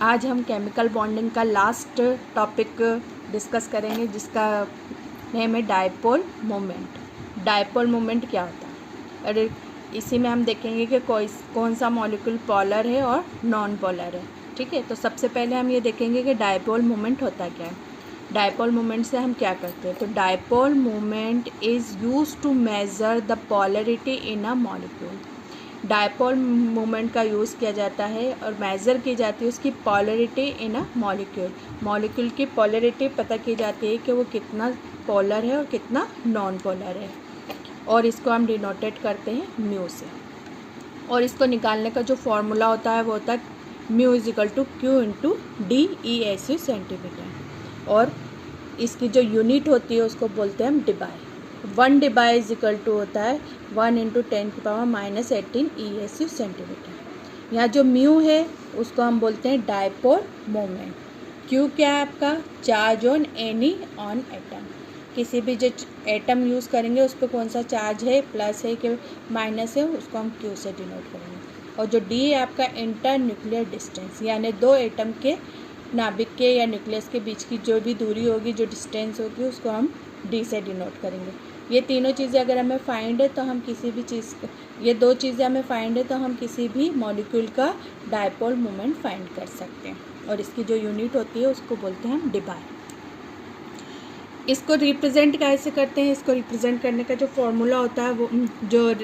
आज हम chemical bonding का लास्ट टॉपिक डिस्कस करेंगे, जिसका नेम है डायपोल मोमेंट। डायपोल मोमेंट क्या होता है, और इसी में हम देखेंगे कि कौन सा मॉलिक्यूल पोलर है और नॉन पोलर है। ठीक है, तो सबसे पहले हम ये देखेंगे कि डायपोल मोमेंट होता क्या है। डायपोल मोमेंट से हम क्या करते हैं, तो dipole moment is used to measure the polarity in a molecule. Dipole moment का यूज़ किया जाता है और मेज़र की जाती है उसकी polarity in a molecule. Molecule की पॉलरिटी पता की जाती है कि वो कितना पोलर है और कितना नॉन पोलर है, और इसको हम डिनोटेट करते हैं म्यू से। और इसको निकालने का जो फॉर्मूला होता है वो होता है mu is equal to Q into D E S U centimetre, और इसकी जो यूनिट होती है उसको बोलते हैं हम debye. 1 debye is equal to होता है 1 × 10⁻⁻18 ESU सेंटीमीटर। यहाँ जो म्यू है उसको हम बोलते हैं डायपोल मोमेंट। क्यू क्या है आपका, charge on any on atom. किसी भी जो एटम यूज़ करेंगे उस पर कौन सा चार्ज है, प्लस है कि माइनस है, उसको हम क्यू से डिनोट करेंगे। और जो डी है आपका इंटर न्यूक्लियर डिस्टेंस, यानी दो एटम के नाभिक के या न्यूक्लियस के बीच की जो भी दूरी होगी, जो डिस्टेंस होगी, उसको हम डी से डिनोट करेंगे। ये तीनों चीज़ें अगर हमें फाइंड है तो हम किसी भी चीज़, ये दो चीज़ें हमें फाइंड है तो हम किसी भी मॉलिक्यूल का डायपोल मोमेंट फाइंड कर सकते हैं। और इसकी जो यूनिट होती है उसको बोलते हैं हम डिबाई। इसको रिप्रेजेंट कैसे करते हैं, इसको रिप्रेजेंट करने का जो फॉर्मूला होता है, वो जो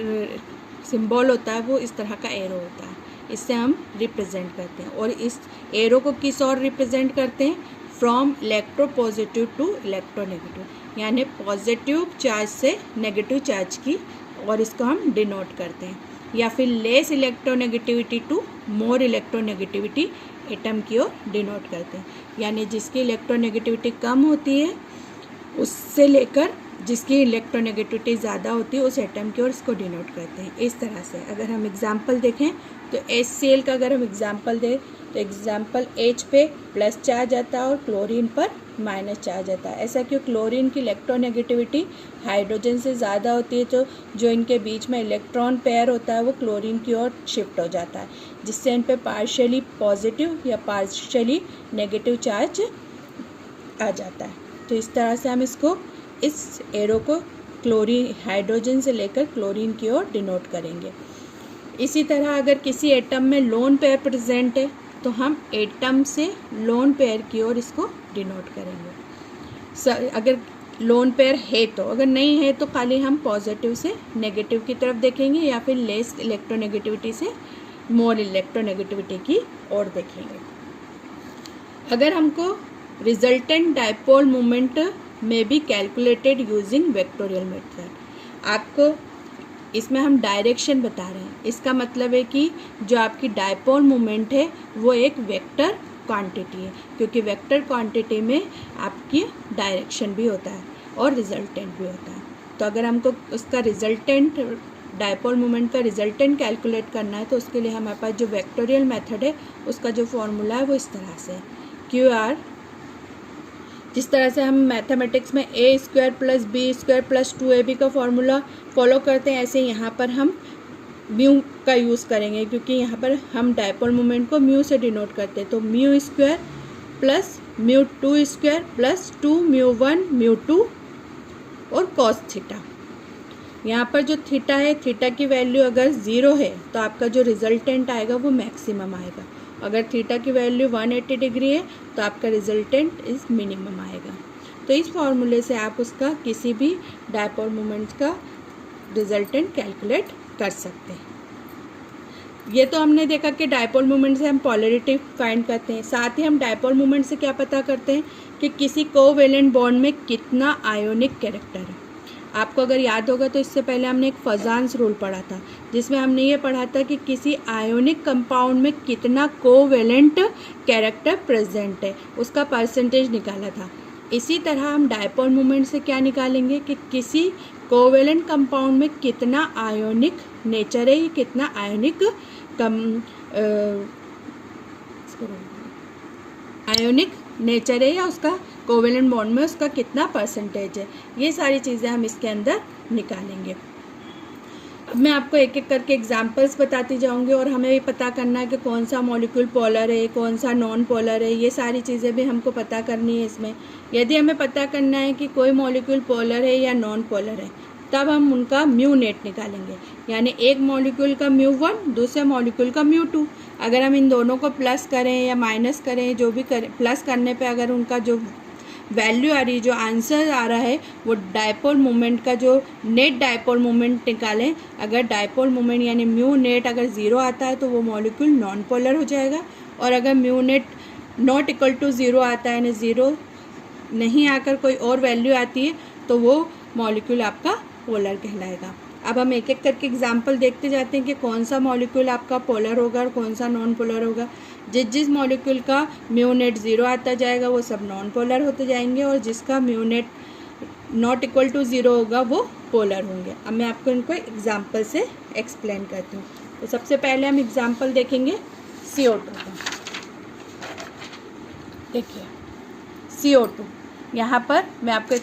सिंबल होता है वो इस तरह का एरो होता है, इससे हम रिप्रेजेंट करते हैं। और इस एरो को किस और रिप्रेजेंट करते हैं, फ्रॉम इलेक्ट्रोपॉजिटिव टू इलेक्ट्रोनेगेटिव, यानी पॉजिटिव चार्ज से नेगेटिव चार्ज की, और इसको हम डिनोट करते हैं। या फिर less electronegativity to more electronegativity atom की ओर डिनोट करते हैं, यानी जिसकी इलेक्ट्रोनेगेटिविटी कम होती है उससे लेकर जिसकी इलेक्ट्रोनेगेटिविटी ज़्यादा होती है उस एटम की ओर इसको डिनोट करते हैं। इस तरह से अगर हम एग्जांपल देखें तो HCl का अगर हम एग्जांपल दें तो एग्जांपल H पे प्लस चार्ज आता है और क्लोरीन पर माइनस चार्ज आता है। ऐसा क्यों, क्लोरीन की इलेक्ट्रोनेगेटिविटी हाइड्रोजन से ज़्यादा होती है, तो जो इनके बीच में इलेक्ट्रॉन पेयर होता है वो क्लोरीन की ओर शिफ्ट हो जाता है, जिससे इन पे पार्शियली पॉजिटिव या पार्शियली नेगेटिव चार्ज आ जाता है। तो इस तरह से हम इसको, इस एरो को क्लोरीन, हाइड्रोजन से लेकर क्लोरीन की ओर डिनोट करेंगे। इसी तरह अगर किसी एटम में लोन पेयर प्रेजेंट है तो हम एटम से लोन पेयर की ओर इसको डिनोट करेंगे। अगर लोन पेयर है तो, अगर नहीं है तो खाली हम पॉजिटिव से नेगेटिव की तरफ देखेंगे, या फिर लेस इलेक्ट्रोनेगेटिविटी से मोर इलेक्ट्रोनेगेटिविटी की ओर देखेंगे। अगर हमको रिजल्टेंट डायपोल मोमेंट में be calculated using vectorial method, आपको इसमें हम डायरेक्शन बता रहे हैं। इसका मतलब है कि जो आपकी डायपोल मोमेंट है वो एक वेक्टर क्वांटिटी है, क्योंकि वेक्टर क्वांटिटी में आपकी डायरेक्शन भी होता है और रिजल्टेंट भी होता है। तो अगर हमको उसका रिजल्टेंट, डायपोल मोमेंट का रिजल्टेंट कैलकुलेट करना है तो उसके लिए हमारे पास जो वेक्टोरियल मेथड है उसका जो फॉर्मूला है वो इस तरह से है, QR, जिस तरह से हम मैथमेटिक्स में A² + B² + 2AB का फॉर्मूला फॉलो करते हैं, ऐसे यहाँ पर हम म्यू का यूज़ करेंगे, क्योंकि यहाँ पर हम डायपोल मोमेंट को म्यू से डिनोट करते हैं। तो μ² + μ2² + 2μ1 μ2 और cos थीटा। यहाँ पर जो थीटा है, थीटा की वैल्यू अगर 0 है तो आपका जो रिजल्टेंट आएगा वो मैक्सिमम आएगा। अगर थीटा की वैल्यू 180 डिग्री है तो आपका रिजल्टेंट इस मिनिमम आएगा। तो इस फॉर्मूले से आप उसका किसी भी डायपोल मोमेंट का रिजल्टेंट कैलकुलेट कर सकते हैं। ये तो हमने देखा कि डायपोल मोमेंट से हम पॉलरिटी फाइंड करते हैं, साथ ही हम डायपोल मोमेंट से क्या पता करते हैं कि किसी कोवेलेंट बॉन्ड में कितना आयोनिक कैरेक्टर है। आपको अगर याद होगा तो इससे पहले हमने एक फजान्स रूल पढ़ा था, जिसमें हमने ये पढ़ा था कि किसी आयोनिक कंपाउंड में कितना कोवेलेंट कैरेक्टर प्रेजेंट है, उसका परसेंटेज निकाला था। इसी तरह हम डायपोल मोमेंट से क्या निकालेंगे कि किसी कोवेलेंट कंपाउंड में कितना आयोनिक नेचर है, कितना आयोनिक आयोनिक नेचर है, या उसका कोवेलेंट बॉन्ड में उसका कितना परसेंटेज है। ये सारी चीज़ें हम इसके अंदर निकालेंगे। अब मैं आपको एक एक करके एग्जांपल्स बताती जाऊंगी और हमें भी पता करना है कि कौन सा मॉलिक्यूल पोलर है, कौन सा नॉन पोलर है, ये सारी चीज़ें भी हमको पता करनी है इसमें। यदि हमें पता करना है कि कोई मॉलिक्यूल पोलर है या नॉन पोलर है, तब हम उनका म्यू नेट निकालेंगे, यानी एक मॉलिक्यूल का μ1 दूसरे मॉलिक्यूल का μ2। अगर हम इन दोनों को प्लस करें या माइनस करें, जो भी करें, प्लस करने पे अगर उनका जो वैल्यू आ रही है, जो आंसर आ रहा है, वो डायपोल मोमेंट का जो नेट डायपोल मोमेंट निकालें। अगर डायपोल मोमेंट यानी म्यू नेट अगर 0 आता है तो वो मॉलिक्यूल नॉन पोलर हो जाएगा, और अगर mu net not equal to 0 आता है, यानी 0 नहीं आकर कोई और वैल्यू आती है, तो वो मॉलिक्यूल आपका पोलर कहलाएगा। अब हम एक एक करके एग्जाम्पल देखते जाते हैं कि कौन सा मॉलिक्यूल आपका पोलर होगा और कौन सा नॉन पोलर होगा। जिस मॉलिक्यूल का म्यू नेट 0 आता जाएगा वो सब नॉन पोलर होते जाएंगे, और जिसका mu net not equal to 0 होगा वो पोलर होंगे। अब मैं आपको इनको एग्जाम्पल से एक्सप्लेन करती हूँ। तो सबसे पहले हम एग्जाम्पल देखेंगे CO2 का। देखिए CO2, यहाँ पर मैं आपको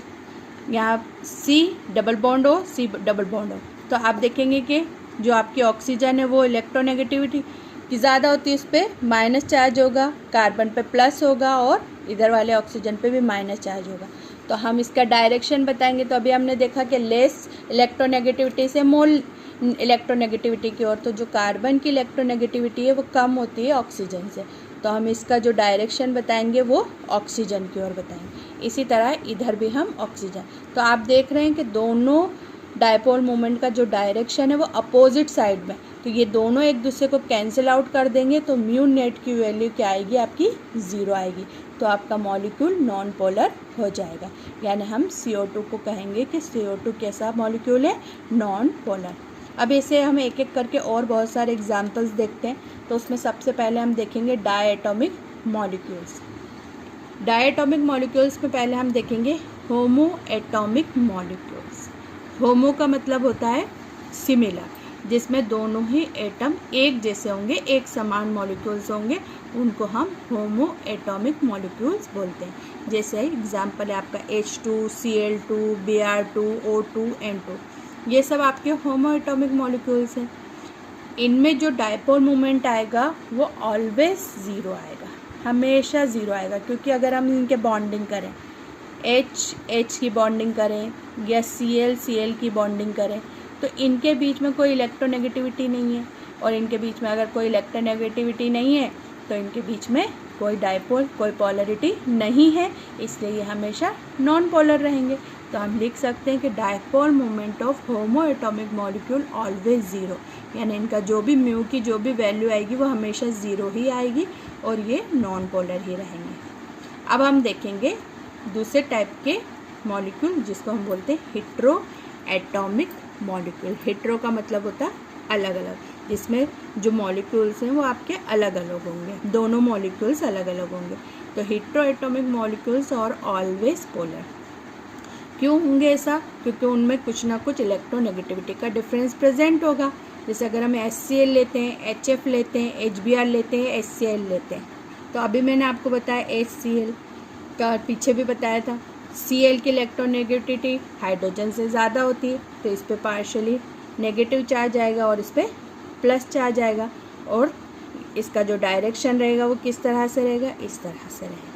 यहाँ C डबल बॉन्ड हो, C डबल बॉन्ड हो, तो आप देखेंगे कि जो आपकी ऑक्सीजन है वो इलेक्ट्रोनेगेटिविटी की ज़्यादा होती है, उस पर माइनस चार्ज होगा, कार्बन पे प्लस होगा और इधर वाले ऑक्सीजन पे भी माइनस चार्ज होगा। तो हम इसका डायरेक्शन बताएंगे। तो अभी हमने देखा कि लेस इलेक्ट्रोनेगेटिविटी से मोल इलेक्ट्रोनेगेटिविटी की ओर, तो जो कार्बन की इलेक्ट्रोनेगेटिविटी है वो कम होती है ऑक्सीजन से, तो हम इसका जो डायरेक्शन बताएंगे वो ऑक्सीजन की ओर बताएंगे। इसी तरह इधर भी हम ऑक्सीजन। तो आप देख रहे हैं कि दोनों डायपोल मोमेंट का जो डायरेक्शन है वो अपोजिट साइड में, तो ये दोनों एक दूसरे को कैंसिल आउट कर देंगे, तो म्यू नेट की वैल्यू क्या आएगी आपकी 0 आएगी, तो आपका मॉलिक्यूल नॉन पोलर हो जाएगा। यानी हम CO2 को कहेंगे कि CO2 कैसा मॉलिक्यूल है, नॉन पोलर। अब इसे हम एक एक करके और बहुत सारे एग्जाम्पल्स देखते हैं। तो उसमें सबसे पहले हम देखेंगे डायएटॉमिक मॉलिक्यूल्स। डायएटॉमिक मॉलिक्यूल्स में पहले हम देखेंगे होमो एटॉमिक मॉलिक्यूल्स। होमो का मतलब होता है सिमिलर, जिसमें दोनों ही एटम एक जैसे होंगे, एक समान मॉलिक्यूल्स होंगे, उनको हम होमो एटॉमिक मॉलिक्यूल्स बोलते हैं। जैसे एग्जाम्पल है आपका H2, Cl2, Br2, O2, N2, ये सब आपके होमो एटॉमिक मॉलिक्यूल्स हैं। इनमें जो डायपोल मोमेंट आएगा वो ऑलवेज 0 आएगा, हमेशा 0 आएगा, क्योंकि अगर हम इनके बॉन्डिंग करें, H की बॉन्डिंग करें या Cl की बॉन्डिंग करें, तो इनके बीच में कोई इलेक्ट्रोनेगेटिविटी नहीं है, और इनके बीच में अगर कोई इलेक्ट्रोनेगेटिविटी नहीं है तो इनके बीच में कोई डायपोल, कोई पोलरिटी नहीं है, इसलिए ये हमेशा नॉन पोलर रहेंगे। तो हम लिख सकते हैं कि dipole moment of homo atomic molecule always 0, यानी इनका जो भी म्यू की जो भी वैल्यू आएगी वो हमेशा 0 ही आएगी, और ये नॉन पोलर ही रहेंगे। अब हम देखेंगे दूसरे टाइप के मॉलिक्यूल, जिसको हम बोलते हैं हेट्रो एटॉमिक मॉलिक्यूल। हेट्रो का मतलब होता है अलग अलग, जिसमें जो मॉलिक्यूल्स हैं वो आपके अलग अलग होंगे, दोनों मॉलिक्यूल्स अलग अलग होंगे। तो हेट्रो एटॉमिक मॉलिक्यूल्स और ऑलवेज पोलर। क्यों होंगे ऐसा? क्योंकि उनमें कुछ ना कुछ इलेक्ट्रोनेगेटिविटी का डिफरेंस प्रेजेंट होगा। जैसे अगर हम HCl लेते हैं, HF लेते हैं, HBr लेते हैं, HCl लेते हैं, तो अभी मैंने आपको बताया HCl का, पीछे भी बताया था, Cl की इलेक्ट्रोनेगेटिविटी हाइड्रोजन से ज़्यादा होती है, तो इस पर पार्शली नेगेटिव चार्ज आएगा और इस पर प्लस चार्ज आएगा, और इसका जो डायरेक्शन रहेगा वो किस तरह से रहेगा, इस तरह से रहेगा।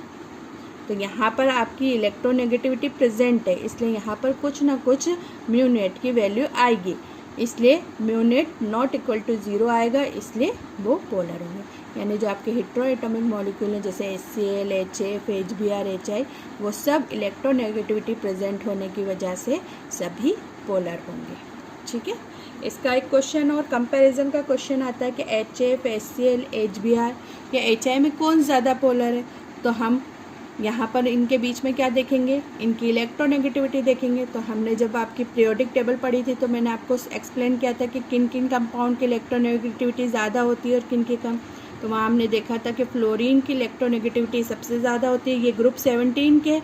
तो यहाँ पर आपकी इलेक्ट्रोनेगेटिविटी प्रेजेंट है, इसलिए यहाँ पर कुछ ना कुछ म्यू नेट की वैल्यू आएगी, इसलिए mu net not equal to 0 आएगा, इसलिए वो पोलर होंगे। यानी जो आपके हेट्रो एटॉमिक मॉलिक्यूल हैं जैसे HCl, HF, HBr, HI, वो सब इलेक्ट्रोनेगेटिविटी प्रेजेंट होने की वजह से सभी पोलर होंगे। ठीक है, इसका एक क्वेश्चन और कंपैरिजन का क्वेश्चन आता है कि HF, HCl, HBr या HI में कौन ज़्यादा पोलर है। तो हम यहाँ पर इनके बीच में क्या देखेंगे, इनकी इलेक्ट्रोनेगेटिविटी देखेंगे। तो हमने जब आपकी पीरियोडिक टेबल पढ़ी थी तो मैंने आपको एक्सप्लेन किया था कि किन किन कंपाउंड की इलेक्ट्रोनेगेटिविटी ज़्यादा होती है और किन की कम। तो वहाँ हमने देखा था कि फ्लोरीन की इलेक्ट्रोनेगेटिविटी सबसे ज़्यादा होती है। ये ग्रुप 17 के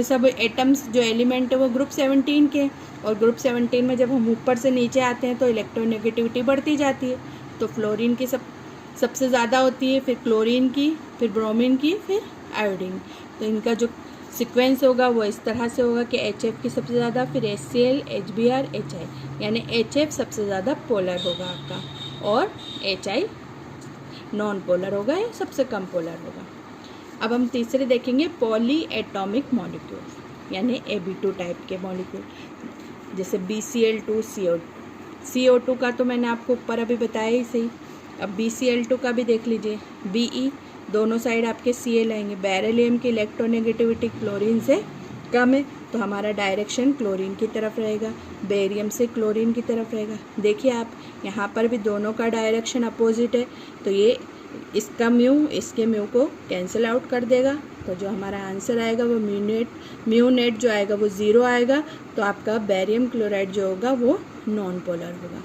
सब एटम्स जो एलिमेंट है वो ग्रुप 17 के, और ग्रुप 17 में जब हम ऊपर से नीचे आते हैं तो इलेक्ट्रोनेगेटिविटी बढ़ती जाती है। तो फ्लोरीन की सबसे ज़्यादा होती है, फिर क्लोरीन की, फिर ब्रोमीन की, फिर आयोडीन। तो इनका जो सीक्वेंस होगा वो इस तरह से होगा कि HF की सबसे ज़्यादा, फिर HCl, HBr, HI, यानी HF सबसे ज़्यादा पोलर होगा आपका और HI नॉन पोलर होगा या सबसे कम पोलर होगा। अब हम तीसरे देखेंगे पॉली एटॉमिक मॉलिक्यूल यानी AB2 टाइप के मॉलिक्यूल, जैसे BCl2, CO2 का तो मैंने आपको ऊपर अभी बताया ही सही। अब BCl2 का भी देख लीजिए, BE दोनों साइड आपके Cl आएंगे। बेरिलियम की इलेक्ट्रोनेगेटिविटी क्लोरीन से कम है तो हमारा डायरेक्शन क्लोरीन की तरफ रहेगा, बेरियम से क्लोरीन की तरफ रहेगा। देखिए आप यहाँ पर भी दोनों का डायरेक्शन अपोजिट है तो ये इसका म्यू इसके म्यू को कैंसिल आउट कर देगा, तो जो हमारा आंसर आएगा वो म्यू नेट जो आएगा वो 0 आएगा, तो आपका बेरियम क्लोराइड जो होगा वो नॉन पोलर होगा।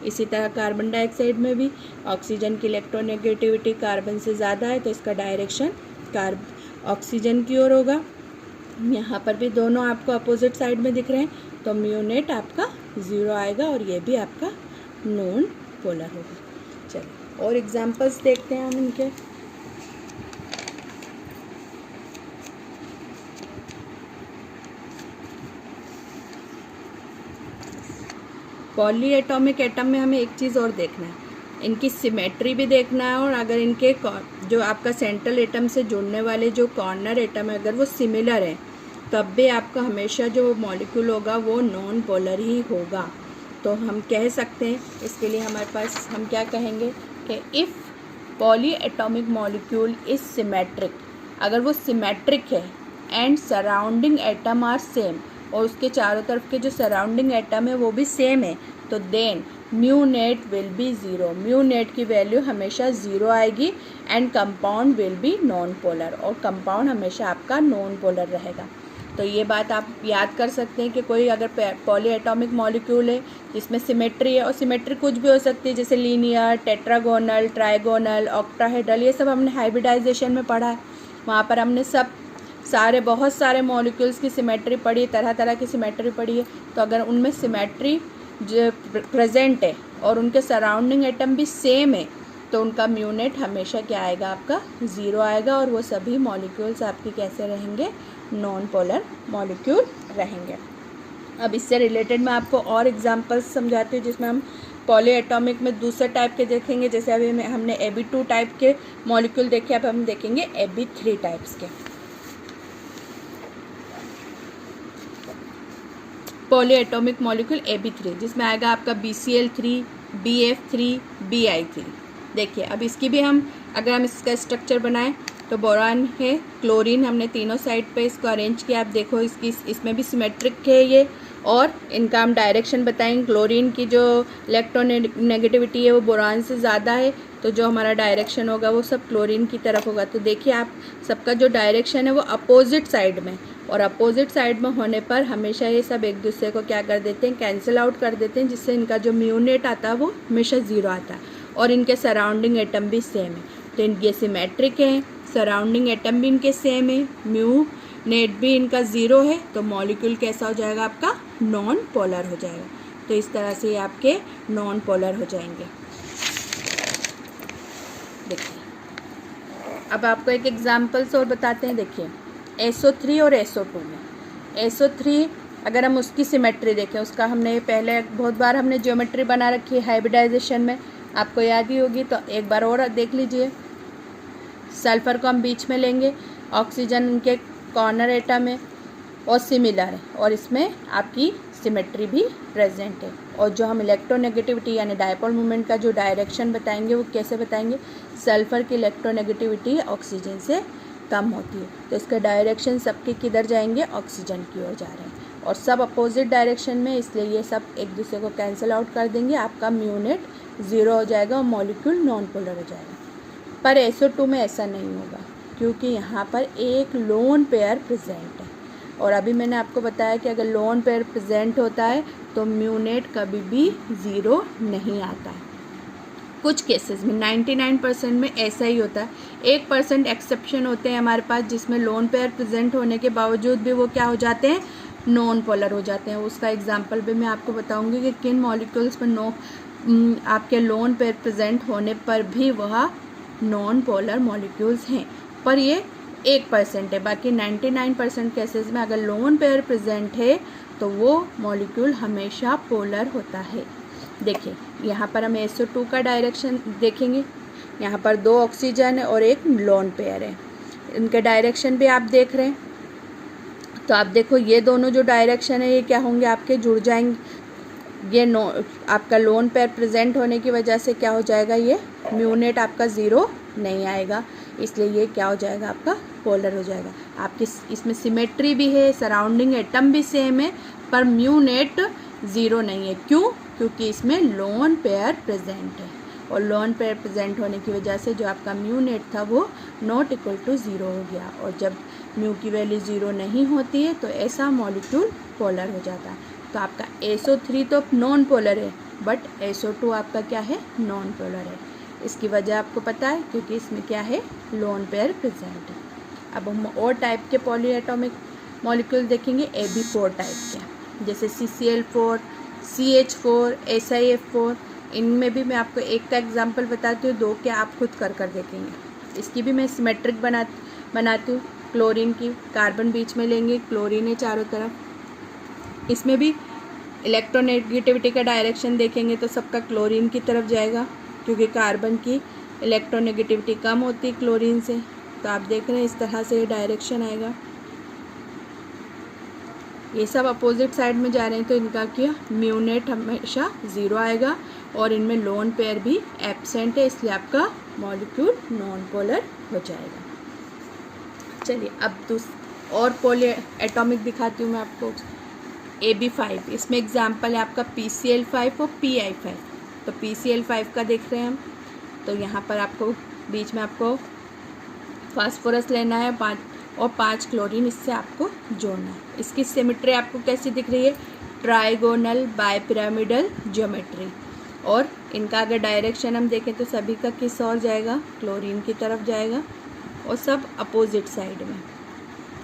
इसी तरह कार्बन डाइऑक्साइड में भी ऑक्सीजन की इलेक्ट्रोनेगेटिविटी कार्बन से ज़्यादा है तो इसका डायरेक्शन ऑक्सीजन की ओर होगा। यहाँ पर भी दोनों आपको अपोजिट साइड में दिख रहे हैं तो म्यू नेट आपका 0 आएगा और ये भी आपका नॉन पोलर होगा। चलिए और एग्जांपल्स देखते हैं हम इनके। पॉली एटॉमिक एटम में हमें एक चीज़ और देखना है, इनकी सिमेट्री भी देखना है, और अगर इनके जो आपका सेंट्रल एटम से जुड़ने वाले जो कॉर्नर एटम है अगर वो सिमिलर है तब भी आपका हमेशा जो मॉलिक्यूल होगा वो नॉन पोलर ही होगा। तो हम कह सकते हैं इसके लिए हमारे पास हम क्या कहेंगे कि if polyatomic molecule is symmetric, अगर वो सिमेट्रिक है and surrounding atom are same, और उसके चारों तरफ के जो सराउंडिंग एटम है वो भी सेम है, तो then mu net will be 0। Mu net की वैल्यू हमेशा 0 आएगी and compound will be non polar, और कंपाउंड हमेशा आपका नॉन पोलर रहेगा। तो ये बात आप याद कर सकते हैं कि कोई अगर पॉली एटॉमिक मॉलिक्यूल है जिसमें सिमेट्री है, और सिमेट्री कुछ भी हो सकती है जैसे लीनियर, टेट्रागोनल, ट्राइगोनल, ऑक्टाहेड्रल, ये सब हमने हाइब्रिडाइजेशन में पढ़ा है। वहाँ पर हमने बहुत सारे मॉलिक्यूल्स की सिमेट्री पढ़ी, तरह तरह की सिमेट्री पढ़ी है। तो अगर उनमें सिमेट्री जो प्रेजेंट है और उनके सराउंडिंग एटम भी सेम है तो उनका म्यू नेट हमेशा क्या आएगा, आपका 0 आएगा, और वो सभी मॉलिक्यूल्स आपके कैसे रहेंगे, नॉन पोलर मॉलिक्यूल रहेंगे। अब इससे रिलेटेड मैं आपको और एग्जांपल्स समझाती हूँ जिसमें हम पॉली एटॉमिक में दूसरे टाइप के देखेंगे। जैसे अभी हमने AB2 टाइप के मॉलिक्यूल देखे, अब हम देखेंगे AB3 टाइप्स के। पॉली एटॉमिक मॉलिक्यूल AB3 जिसमें आएगा आपका BCl3, BF3, BI3। देखिए अब इसकी भी अगर हम इसका स्ट्रक्चर बनाएं तो बोरान है, क्लोरीन, हमने तीनों साइड पे इसको अरेंज किया। आप देखो इसमें भी सिमेट्रिक है ये, और इनका हम डायरेक्शन बताएंगे। क्लोरीन की जो इलेक्ट्रोनेगेटिविटी है वो बोरान से ज़्यादा है, तो जो हमारा डायरेक्शन होगा वो सब क्लोरीन की तरफ होगा। तो देखिए आप सबका जो डायरेक्शन है वो अपोजिट साइड में, और अपोजिट साइड में होने पर हमेशा ये सब एक दूसरे को क्या कर देते हैं, कैंसिल आउट कर देते हैं, जिससे इनका जो म्यू नेट आता है वो हमेशा 0 आता है, और इनके सराउंडिंग एटम भी सेम है। तो ये सिमेट्रिक है, सराउंडिंग एटम भी इनके सेम है, म्यू नेट भी इनका 0 है, तो मॉलिक्यूल कैसा हो जाएगा, आपका नॉन पोलर हो जाएगा। तो इस तरह से आपके नॉन पोलर हो जाएंगे। देखिए अब आपको एक एग्जांपल्स और बताते हैं। देखिए SO3 और SO2 में SO3 अगर हम उसकी सिमेट्री देखें, उसका हमने पहले बहुत बार हमने ज्योमेट्री बना रखी है हाइब्रिडाइजेशन में, आपको याद ही होगी, तो एक बार और देख लीजिए। सल्फ़र को हम बीच में लेंगे, ऑक्सीजन के कॉर्नर एटम है और सिमिलर है, और इसमें आपकी सिमेट्री भी प्रेजेंट है। और जो हम इलेक्ट्रोनेगेटिविटी यानी डायपोल मोमेंट का जो डायरेक्शन बताएंगे वो कैसे बताएंगे, सल्फ़र की इलेक्ट्रोनेगेटिविटी ऑक्सीजन से कम होती है, तो इसका डायरेक्शन सबके किधर जाएंगे, ऑक्सीजन की ओर जा रहे हैं, और सब अपोजिट डायरेक्शन में, इसलिए ये सब एक दूसरे को कैंसिल आउट कर देंगे। आपका म्यू नेट 0 हो जाएगा और मॉलिक्यूल नॉन पोलर हो जाएगा। पर SO2 में ऐसा नहीं होगा क्योंकि यहाँ पर एक लोन पेयर प्रेजेंट है, और अभी मैंने आपको बताया कि अगर लोन पेयर प्रेजेंट होता है तो म्यू नेट कभी भी 0 नहीं आता है। कुछ केसेस में 99% में ऐसा ही होता है, 1% एक्सेप्शन होते हैं हमारे पास जिसमें लोन पेयर प्रेजेंट होने के बावजूद भी वो क्या हो जाते हैं, नॉन पोलर हो जाते हैं। उसका एग्जांपल भी मैं आपको बताऊंगी कि किन मॉलिक्यूल्स में आपके लोन पेयर प्रेजेंट होने पर भी वह नॉन पोलर मॉलिक्यूल्स हैं। पर ये 1% है, बाकी 99% केसेस में अगर लोन पेयर प्रेजेंट है तो वो मॉलिक्यूल हमेशा पोलर होता है। देखिए यहाँ पर हम SO2 का डायरेक्शन देखेंगे, यहाँ पर 2 ऑक्सीजन है और एक लोन पेयर है, इनके डायरेक्शन भी आप देख रहे हैं। तो आप देखो ये दोनों जो डायरेक्शन है ये क्या होंगे, आपके जुड़ जाएंगे। ये आपका लोन पेयर प्रेजेंट होने की वजह से क्या हो जाएगा, ये म्यूनेट आपका 0 नहीं आएगा, इसलिए ये क्या हो जाएगा, आपका पोलर हो जाएगा। आपकी इसमें सिमेट्री भी है, सराउंडिंग एटम भी सेम है, पर म्यूनेट 0 नहीं है। क्यों? क्योंकि इसमें लोन पेयर प्रेजेंट है, और लोन पेयर प्रेजेंट होने की वजह से जो आपका म्यूनेट था वो नॉट इक्वल टू 0 हो गया, और जब म्यू की वैल्यू 0 नहीं होती है तो ऐसा मॉलिक्यूल पोलर हो जाता है। तो आपका SO3 तो नॉन पोलर है, बट SO2 आपका क्या है, नॉन पोलर है। इसकी वजह आपको पता है, क्योंकि इसमें क्या है, लोन पेयर प्रेजेंट है। अब हम और टाइप के पॉलीएटॉमिक मॉलिक्यूल देखेंगे, AB4 टाइप के, जैसे CCl4, CH4, SiF4। इनमें भी मैं आपको एक का एग्जांपल बताती हूँ, 2 के आप खुद कर कर देखेंगे। इसकी भी मैं सिमेट्रिक बनाती हूँ। क्लोरीन की, कार्बन बीच में लेंगे, क्लोरीन है चारों तरफ। इसमें भी इलेक्ट्रोनेगेटिविटी का डायरेक्शन देखेंगे तो सबका क्लोरीन की तरफ जाएगा, क्योंकि कार्बन की इलेक्ट्रोनेगेटिविटी कम होती है क्लोरीन से। तो आप देख रहे हैं इस तरह से ये डायरेक्शन आएगा। ये सब अपोजिट साइड में जा रहे हैं, तो इनका क्या, म्यूनेट हमेशा 0 आएगा, और इनमें लोन पेयर भी एब्सेंट है, इसलिए आपका मॉलिक्यूल नॉन पोलर हो जाएगा। चलिए अब और पोली एटॉमिक दिखाती हूँ मैं आपको। AB5, इसमें एग्जाम्पल है आपका PCl5 और Pi5। तो PCl5 का देख रहे हैं हम, तो यहाँ पर आपको बीच में आपको फास्फोरस लेना है 5 और 5 क्लोरीन इससे आपको जोड़ना है। इसकी सिमेट्री आपको कैसी दिख रही है, ट्राइगोनल बायपिरामिडल ज्योमेट्री। और इनका अगर डायरेक्शन हम देखें तो सभी का किस ओर जाएगा, क्लोरीन की तरफ जाएगा, और सब अपोजिट साइड में,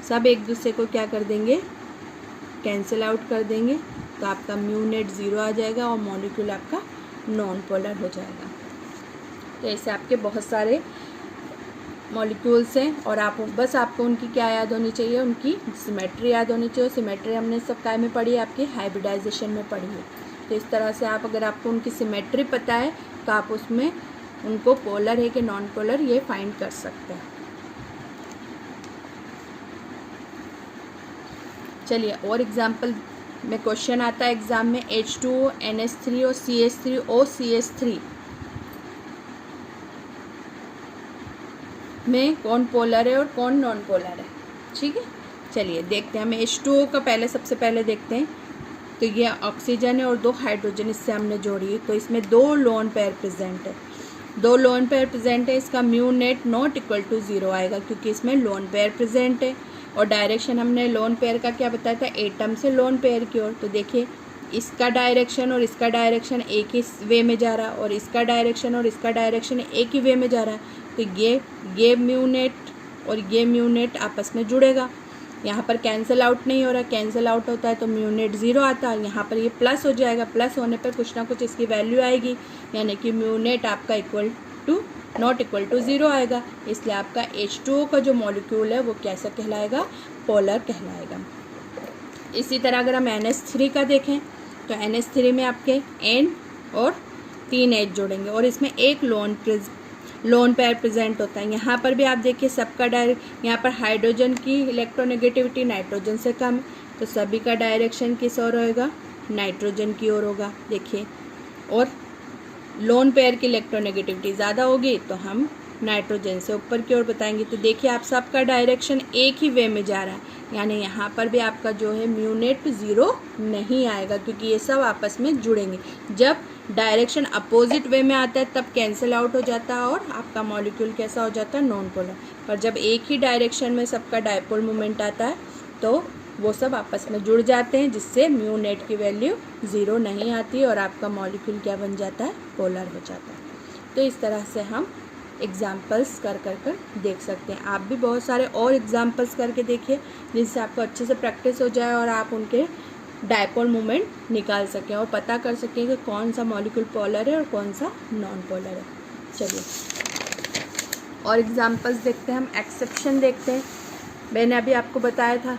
सब एक दूसरे को क्या कर देंगे, कैंसिल आउट कर देंगे। तो आपका म्यूनेट 0 आ जाएगा और मॉलिक्यूल आपका नॉन पोलर हो जाएगा। तो ऐसे आपके बहुत सारे मॉलिक्यूल्स हैं, और आपको उनकी क्या याद होनी चाहिए, उनकी सिमेट्री याद होनी चाहिए। सिमेट्री हमने सब काय में पढ़ी है, आपकी हाइब्रिडाइजेशन में पढ़ी है। तो इस तरह से अगर आपको उनकी सिमेट्री पता है तो आप उसमें उनको पोलर है कि नॉन पोलर ये फाइंड कर सकते हैं। चलिए और एग्जाम्पल में क्वेश्चन आता है एग्जाम में, H2O, NH3 और CH3O CH3 में कौन पोलर है और कौन नॉन पोलर है। ठीक है, चलिए देखते हैं। हम H2O का सबसे पहले देखते हैं। तो ये ऑक्सीजन है और 2 हाइड्रोजन इससे हमने जोड़ी है, तो इसमें 2 लोन पेयर प्रेजेंट है। 2 लोन पेयर प्रेजेंट है, इसका म्यूनेट नॉट इक्वल टू 0 आएगा, क्योंकि इसमें लोन पेयर प्रेजेंट है। और डायरेक्शन हमने लोन पेयर का क्या बताया था, एटम से लोन पेयर की ओर। तो देखिए इसका डायरेक्शन और इसका डायरेक्शन एक ही वे में जा रहा है, और इसका डायरेक्शन और इसका डायरेक्शन एक ही वे में जा रहा है। तो ये म्यूनेट और ये म्यूनेट आपस में जुड़ेगा। यहाँ पर कैंसिल आउट नहीं हो रहा, कैंसिल आउट होता है तो म्यूनेट 0 आता है। यहाँ पर ये प्लस हो जाएगा, प्लस होने पर कुछ ना कुछ इसकी वैल्यू आएगी, यानी कि म्यूनेट आपका नॉट इक्वल टू 0 आएगा। इसलिए आपका H2O का जो मॉलिक्यूल है वो कैसा कहलाएगा, पोलर कहलाएगा। इसी तरह अगर हम NH3 का देखें तो NH3 में आपके N और 3 H जोड़ेंगे, और इसमें एक लोन पेयर प्रेजेंट होता है। यहाँ पर भी आप देखिए सबका यहाँ पर हाइड्रोजन की इलेक्ट्रोनेगेटिविटी नाइट्रोजन से कम है, तो सभी का डायरेक्शन किस ओर होगा, नाइट्रोजन की ओर होगा। देखिए, और लोन पेयर की इलेक्ट्रोनेगेटिविटी ज़्यादा होगी तो हम नाइट्रोजन से ऊपर की ओर बताएंगे। तो देखिए आप सबका डायरेक्शन एक ही वे में जा रहा है, यानी यहाँ पर भी आपका जो है म्यूनेट 0 नहीं आएगा, क्योंकि ये सब आपस में जुड़ेंगे। जब डायरेक्शन अपोजिट वे में आता है तब कैंसिल आउट हो जाता है और आपका मॉलिक्यूल कैसा हो जाता है, नॉन पोलर। पर जब एक ही डायरेक्शन में सबका डायपोल मोमेंट आता है तो वो सब आपस में जुड़ जाते हैं, जिससे म्यूनेट की वैल्यू 0 नहीं आती और आपका मॉलिक्यूल क्या बन जाता है, पोलर हो जाता है। तो इस तरह से हम एग्जाम्पल्स कर देख सकते हैं। आप भी बहुत सारे और एग्जाम्पल्स करके देखिए, जिससे आपको अच्छे से प्रैक्टिस हो जाए और आप उनके डायपोल मोमेंट निकाल सकें और पता कर सकें कि कौन सा मॉलिक्यूल पोलर है और कौन सा नॉन पोलर है। चलिए और एग्जांपल्स देखते हैं हम। एक्सेप्शन देखते हैं। मैंने अभी आपको बताया था,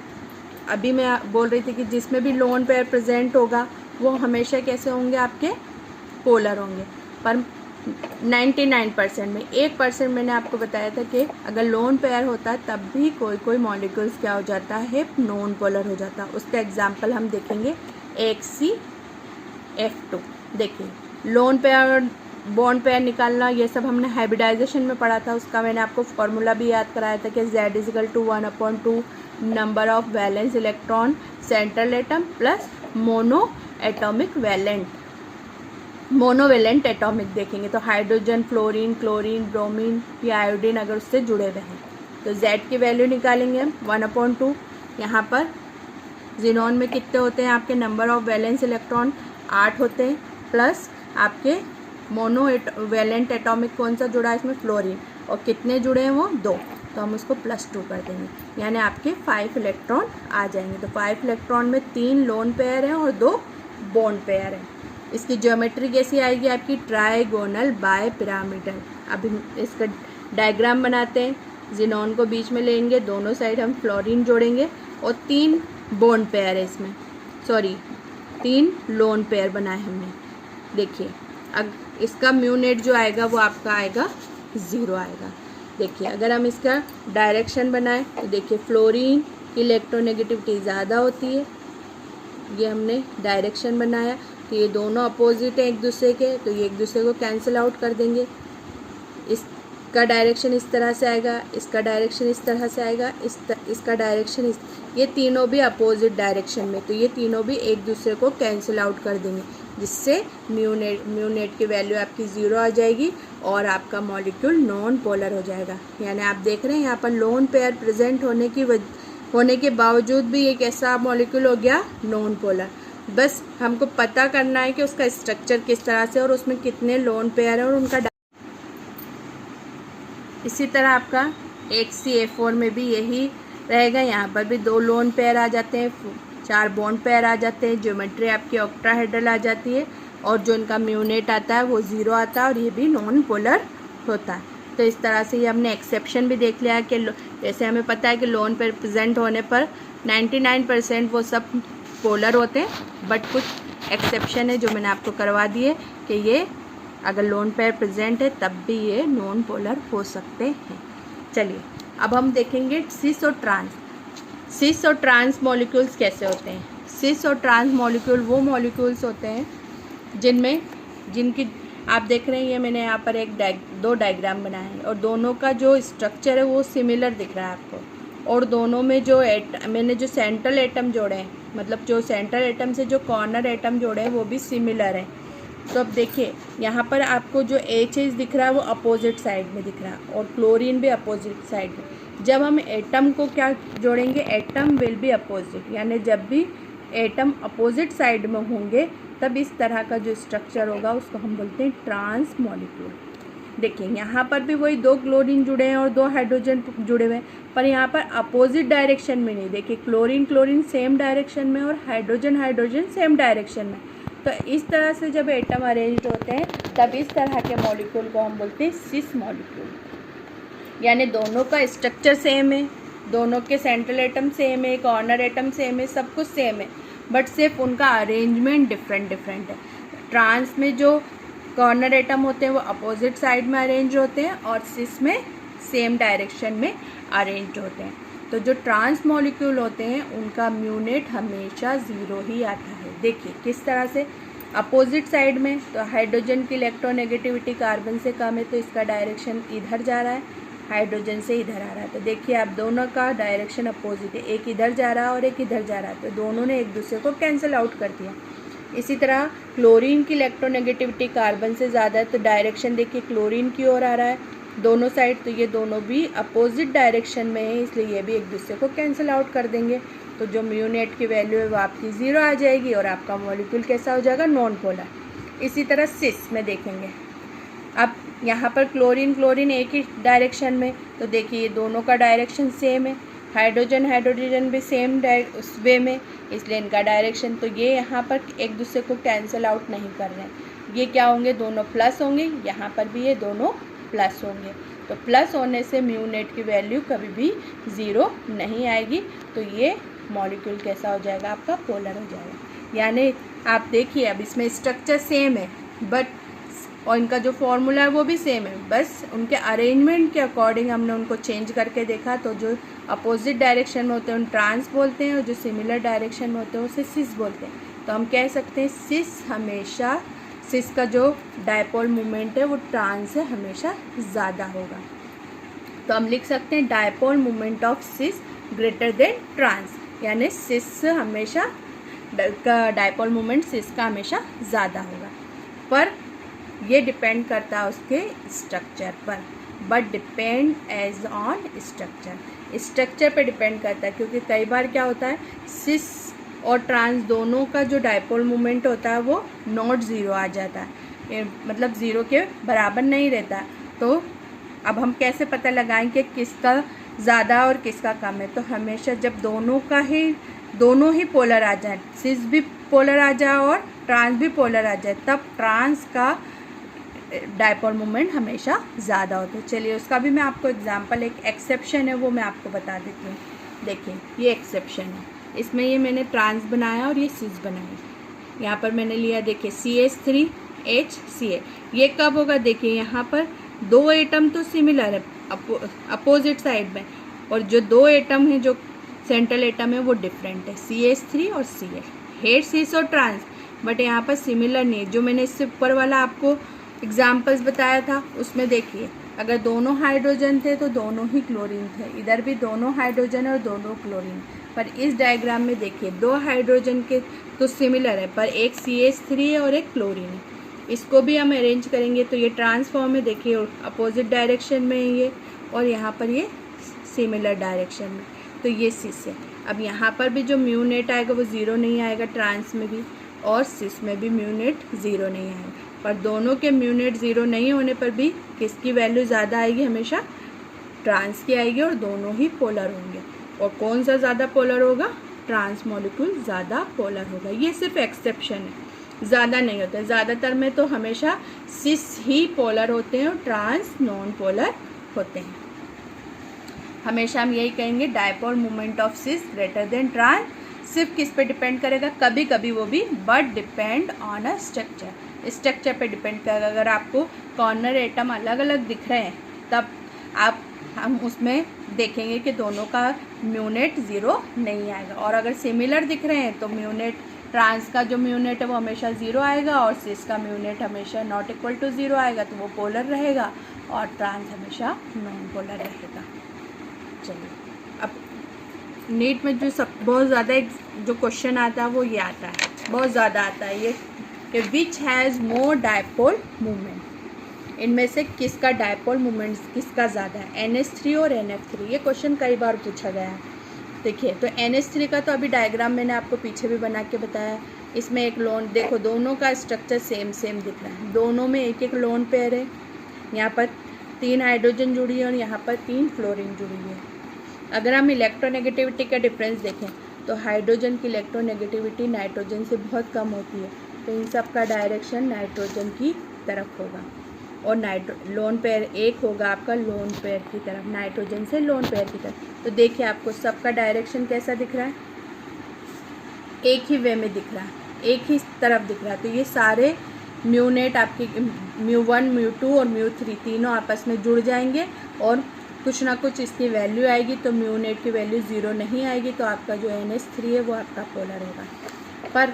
अभी मैं बोल रही थी कि जिसमें भी लोन पेयर प्रेजेंट होगा वो हमेशा कैसे होंगे, आपके पोलर होंगे। पर 99% में 1% मैंने आपको बताया था कि अगर लोन पेयर होता है तब भी कोई कोई मॉलिक्यूल्स क्या हो जाता है, नॉन पोलर हो जाता है। उसका एग्जांपल हम देखेंगे HCF2। देखिए लोन पेयर, बॉन्ड पेयर निकालना, ये सब हमने हाइब्रिडाइजेशन में पढ़ा था। उसका मैंने आपको फॉर्मूला भी याद कराया था कि Z = 1/2 number of valence electron central atom plus monovalent atomic देखेंगे तो हाइड्रोजन, फ्लोरीन, क्लोरीन, ब्रोमीन या आयोडीन अगर उससे जुड़े हुए हैं तो Z की वैल्यू निकालेंगे हम 1/2। यहाँ पर जिनॉन में कितने होते हैं आपके नंबर ऑफ वैलेंस इलेक्ट्रॉन, 8 होते हैं, प्लस आपके मोनोवेलेंट एटॉमिक कौन सा जुड़ा है इसमें, फ्लोरीन, और कितने जुड़े हैं वो 2, तो हम उसको +2 कर देंगे, यानी आपके 5 इलेक्ट्रॉन आ जाएंगे। तो 5 इलेक्ट्रॉन में 3 लोन पेयर हैं और 2 बॉन्ड पेयर हैं। इसकी ज्योमेट्री कैसी आएगी आपकी, ट्राइगोनल बाय पिरामिडल। अब इसका डायग्राम बनाते हैं। जिनॉन को बीच में लेंगे, दोनों साइड हम फ्लोरीन जोड़ेंगे और 3 बॉन्ड पेयर है इसमें, 3 लोन पेयर बनाए हमने। देखिए अब इसका म्यूनेट जो आएगा वो आपका आएगा 0 आएगा। देखिए अगर हम इसका डायरेक्शन बनाएं तो देखिए फ्लोरीन की इलेक्ट्रोनेगेटिविटी ज़्यादा होती है। ये हमने डायरेक्शन बनाया तो ये दोनों अपोजिट हैं एक दूसरे के, तो ये एक दूसरे को कैंसिल आउट कर देंगे। इसका डायरेक्शन इस तरह से आएगा, इसका डायरेक्शन इस तरह से आएगा, इसका डायरेक्शन ये तीनों भी अपोजिट डायरेक्शन में, तो ये तीनों भी एक दूसरे को कैंसिल आउट कर देंगे, जिससे म्यूनेट की वैल्यू आपकी 0 आ जाएगी और आपका मॉलिक्यूल नॉन पोलर हो जाएगा। यानी आप देख रहे हैं यहाँ पर लोन पेयर प्रेजेंट होने के बावजूद भी एक ऐसा मॉलिक्यूल हो गया नॉन पोलर। बस हमको पता करना है कि उसका स्ट्रक्चर किस तरह से और उसमें कितने लोन पेयर हैं और उनका। इसी तरह आपका HCF4 में भी यही रहेगा। यहाँ पर भी 2 लोन पेयर आ जाते हैं, 4 बॉन्ड पेयर आ जाते हैं, ज्योमेट्री आपकी ऑक्टाहेड्रल आ जाती है और जो इनका म्यूनेट आता है वो 0 आता है और ये भी नॉन पोलर होता है। तो इस तरह से ये हमने एक्सेप्शन भी देख लिया कि जैसे हमें पता है कि लोन पेयर प्रेजेंट होने पर 99% वो सब पोलर होते हैं, बट कुछ एक्सेप्शन है जो मैंने आपको करवा दिए कि ये अगर लोन पेयर प्रेजेंट है तब भी ये नॉन पोलर हो सकते हैं। चलिए अब हम देखेंगे सिस और ट्रांस मॉलिक्यूल्स कैसे होते हैं। सिस और ट्रांस मॉलिक्यूल वो मॉलिक्यूल्स होते हैं जिनकी आप देख रहे हैं, ये मैंने यहाँ पर 2 डायग्राम बनाए हैं और दोनों का जो स्ट्रक्चर है वो सिमिलर दिख रहा है आपको, और दोनों में जो मैंने जो सेंट्रल एटम जोड़े हैं, मतलब जो सेंट्रल एटम से जो कॉर्नर एटम जोड़े हैं वो भी सिमिलर है। तो अब देखिए यहाँ पर आपको जो H दिख रहा है वो अपोजिट साइड में दिख रहा है और क्लोरीन भी अपोजिट साइड में। जब हम एटम को क्या जोड़ेंगे, एटम विल बी अपोजिट, यानी जब भी एटम अपोजिट साइड में होंगे तब इस तरह का जो स्ट्रक्चर होगा उसको हम बोलते हैं ट्रांस मॉलिक्यूल। देखिए यहाँ पर भी वही 2 क्लोरीन जुड़े हैं और 2 हाइड्रोजन जुड़े हुए हैं, पर यहाँ पर अपोजिट डायरेक्शन में नहीं। देखिए क्लोरीन सेम डायरेक्शन में और हाइड्रोजन सेम डायरेक्शन में। तो इस तरह से जब एटम अरेंज होते हैं तब इस तरह के मॉलिक्यूल को हम बोलते हैं सिस मॉलिक्यूल, यानी दोनों का स्ट्रक्चर सेम है, दोनों के सेंट्रल एटम सेम है, कॉर्नर एटम सेम है, सब कुछ सेम है, बट सिर्फ उनका अरेंजमेंट डिफरेंट है। ट्रांस में जो कॉर्नर एटम होते हैं वो अपोजिट साइड में अरेंज होते हैं और सिस में सेम डायरेक्शन में अरेंज होते हैं। तो जो ट्रांस मॉलिक्यूल होते हैं उनका म्यूनेट हमेशा 0 ही आता है। देखिए किस तरह से, अपोजिट साइड में तो हाइड्रोजन की इलेक्ट्रोनेगेटिविटी कार्बन से कम है तो इसका डायरेक्शन इधर जा रहा है, हाइड्रोजन से इधर आ रहा है। तो देखिए आप दोनों का डायरेक्शन अपोजिट है, एक इधर जा रहा है और एक इधर जा रहा है, तो दोनों ने एक दूसरे को कैंसिल आउट कर दिया। इसी तरह क्लोरीन की इलेक्ट्रोनेगेटिविटी कार्बन से ज़्यादा है तो डायरेक्शन देखिए क्लोरीन की ओर आ रहा है दोनों साइड, तो ये दोनों भी अपोजिट डायरेक्शन में है, इसलिए ये भी एक दूसरे को कैंसिल आउट कर देंगे। तो जो म्यूनेट की वैल्यू है वो आपकी 0 आ जाएगी और आपका मॉलिक्यूल कैसा हो जाएगा, नॉन पोलर। इसी तरह सिस में देखेंगे, अब यहाँ पर क्लोरीन एक ही डायरेक्शन में, तो देखिए ये दोनों का डायरेक्शन सेम है, हाइड्रोजन भी सेम उस वे में, इसलिए इनका डायरेक्शन, तो ये यहाँ पर एक दूसरे को कैंसिल आउट नहीं कर रहे हैं। ये क्या होंगे, दोनों प्लस होंगे, यहाँ पर भी ये दोनों प्लस होंगे। तो प्लस होने से म्यू नेट की वैल्यू कभी भी 0 नहीं आएगी। तो ये मॉलिक्यूल कैसा हो जाएगा, आपका पोलर हो जाएगा। यानी आप देखिए अब इसमें स्ट्रक्चर सेम है बट और इनका जो फॉर्मूला है वो भी सेम है, बस उनके अरेंजमेंट के अकॉर्डिंग हमने उनको चेंज करके देखा। तो जो अपोजिट डायरेक्शन में होते हैं उन ट्रांस बोलते हैं और जो सिमिलर डायरेक्शन में होते हैं उसे सिस बोलते हैं। तो हम कह सकते हैं सिस हमेशा, सिस का जो डायपोल मोमेंट है वो ट्रांस से हमेशा ज़्यादा होगा। तो हम लिख सकते हैं dipole moment of cis greater than trans, यानी सिस हमेशा का डायपोल मोमेंट सिस का हमेशा ज़्यादा होगा। पर ये डिपेंड करता है उसके स्ट्रक्चर पर, but depends on structure पे डिपेंड करता है। क्योंकि कई बार क्या होता है सिस और ट्रांस दोनों का जो डायपोल मोमेंट होता है वो नॉट ज़ीरो आ जाता है, मतलब ज़ीरो के बराबर नहीं रहता। तो अब हम कैसे पता लगाएंगे किसका ज़्यादा और किसका कम है? तो हमेशा जब दोनों ही पोलर आ जाए, सिस भी पोलर आ जाए और ट्रांस भी पोलर आ जाए, तब ट्रांस का डायपोल मोमेंट हमेशा ज़्यादा होता है। चलिए उसका भी मैं आपको एग्जांपल, एक एक्सेप्शन है वो मैं आपको बता देती हूँ। देखिए ये एक्सेप्शन है, इसमें ये मैंने ट्रांस बनाया और ये सिस बनाई। यहाँ पर मैंने लिया देखिए CH3HCl। ये कब होगा? देखिए यहाँ पर दो एटम तो सिमिलर है अपोजिट साइड में, और जो दो एटम है जो सेंट्रल एटम है वो डिफरेंट है, CH3 और Cl, हेड सिस और ट्रांस, बट यहाँ पर सिमिलर नहीं है। जो मैंने इससे ऊपर वाला आपको एग्जाम्पल्स बताया था उसमें देखिए अगर दोनों हाइड्रोजन थे तो दोनों ही क्लोरीन थे, इधर भी दोनों हाइड्रोजन और दोनों क्लोरीन। पर इस डायग्राम में देखिए दो हाइड्रोजन के तो सिमिलर है पर एक CH3 है और एक क्लोरीन है। इसको भी हम अरेंज करेंगे तो ये ट्रांसफॉर्म है, देखिए अपोजिट डायरेक्शन में है ये, और यहाँ पर ये सिमिलर डायरेक्शन में, तो ये सिस है। अब यहाँ पर भी जो म्यू नेट आएगा वो 0 नहीं आएगा, ट्रांस में भी और सिस में भी म्यू नेट 0 नहीं आएगा। पर दोनों के म्यू नेट 0 नहीं होने पर भी किसकी वैल्यू ज़्यादा आएगी? हमेशा ट्रांस की आएगी, और दोनों ही पोलर होंगे। और कौन सा ज़्यादा पोलर होगा? ट्रांस मॉलिक्यूल ज़्यादा पोलर होगा। ये सिर्फ एक्सेप्शन है, ज़्यादा नहीं होता है। ज़्यादातर में तो हमेशा सिस ही पोलर होते हैं और ट्रांस नॉन पोलर होते हैं। हमेशा हम यही कहेंगे dipole moment of cis greater than trans. सिर्फ किस पे डिपेंड करेगा? कभी कभी वो भी, but depend on a structure पे डिपेंड करेगा। अगर आपको कॉर्नर एटम अलग अलग दिख रहे हैं तब हम उसमें देखेंगे कि दोनों का म्यू नेट 0 नहीं आएगा, और अगर सिमिलर दिख रहे हैं तो म्यू नेट, ट्रांस का जो म्यू नेट है वो हमेशा 0 आएगा और सिस का म्यू नेट हमेशा नॉट इक्वल टू 0 आएगा, तो वो पोलर रहेगा, और ट्रांस हमेशा नॉन पोलर रहेगा। चलिए अब नीट में जो बहुत ज़्यादा जो क्वेश्चन आता है वो ये आता है, बहुत ज़्यादा आता है ये कि which has more dipole movement, इनमें से किसका डायपोल मूवमेंट किसका ज़्यादा है, NH3 और NF3। ये क्वेश्चन कई बार पूछा गया है। देखिए तो NH3 का तो अभी डायग्राम मैंने आपको पीछे भी बना के बताया। इसमें एक लोन, देखो दोनों का स्ट्रक्चर सेम दिख रहा है, दोनों में एक एक लोन पेयर है। यहाँ पर 3 हाइड्रोजन जुड़ी है और यहाँ पर 3 फ्लोरीन जुड़ी है। अगर हम इलेक्ट्रोनेगेटिविटी का डिफरेंस देखें तो हाइड्रोजन की इलेक्ट्रोनेगेटिविटी नाइट्रोजन से बहुत कम होती है, तो इन सब का डायरेक्शन नाइट्रोजन की तरफ होगा, और लोन पेयर एक होगा आपका लोन पेयर की तरफ, नाइट्रोजन से लोन पेयर की तरफ। तो देखिए आपको सबका डायरेक्शन कैसा दिख रहा है? एक ही वे में दिख रहा है, एक ही तरफ दिख रहा है। तो ये सारे म्यू नेट आपकी μ1, μ2 और μ3 तीनों आपस में जुड़ जाएंगे और कुछ ना कुछ इसकी वैल्यू आएगी, तो म्यू नेट की वैल्यू 0 नहीं आएगी, तो आपका जो NH3 है वो आपका पोलर होगा। पर